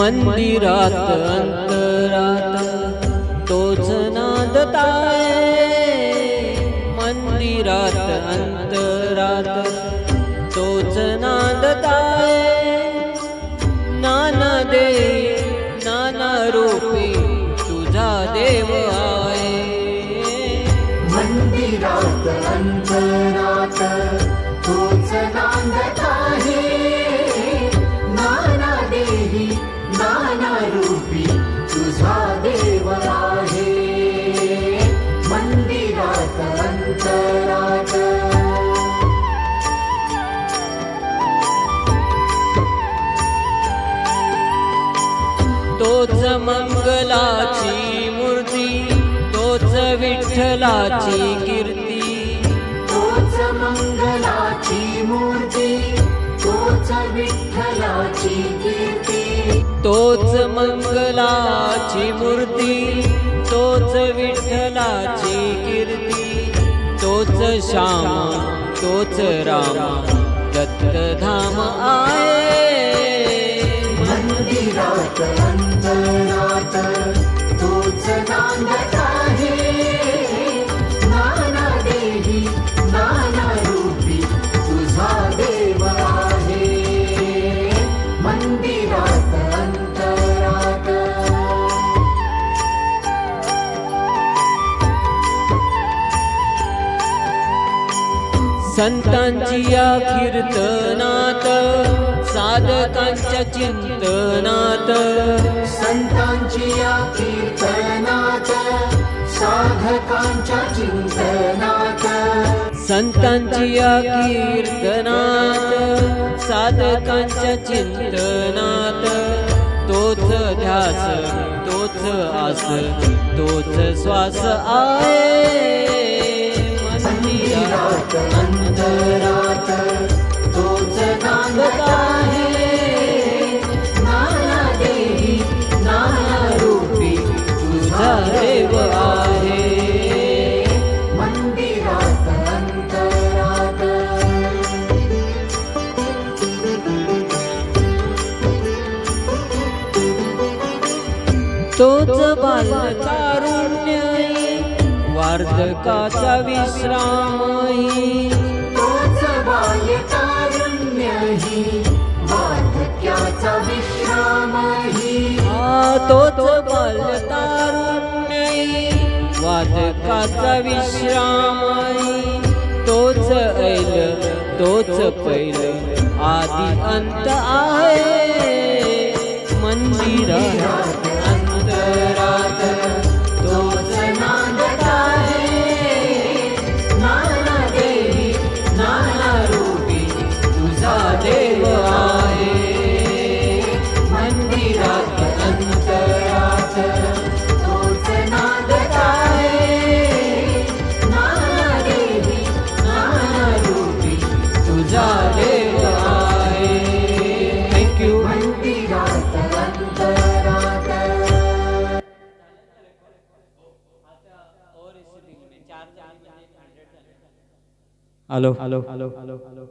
मंदिरात अंतरात तोच नांदताय, मंदिरात अंतरात तोच नांदताय। नाना देई नाना रूपी तुझा देव आहे, मंदिरात अंतरात तोच नांदत आहे। नाना देही नाना रूपी तुझा देव आहे, मंदिरात अंतरात। तोच मंगलाची मूर्ती तोच विठ्ठलाची कीर्ती, तोच मंगलाची मूर्ती तोच विठ्ठलाची कीर्ती। तोच मंगलाची मूर्ती तोच विठ्ठलाची कीर्ती। तोच श्याम तोच राम दत्तधाम आहे, मंदिरात अंतरात तोच नांदत आहे। नाना देही नाना रूपी तुझा देव आहे, मंदिरात अंतरात। संतांची या कीर्तनात साधकांच्या चिंतनात, संतांची या कीर्तनात साधकांच्या चिंतनात। संतांची या कीर्तनात साधकांच्या चिंतनात। तोच ध्यास तोच आस तोच श्वास आहे, मंदिरात अंतरात तोच नांदत आहे। नाना देही नाना रूपी तुझा देव आहे, मंदिरात अंतरात। तोच बालतारुण्यही वार्धकाचा विश्रामही, तोच बाल्यतारुण्यही वार्धक्याचा विश्रामही। तोच बालतारुण्यही वार्धकाचा विश्रामही। तोच ऐल तोच पैल आदि अंत आहे, मंदिरात अंतरात तोच नांदत आहे। नाना देही नाना रूपी तुझा देव आहे, मंदिरात अंतरात तोच नांदत आहे। नाना देही नाना रूपी तुझा देव आहे, थँक्यू। मंदिरात अंतरात। Hello hello hello hello hello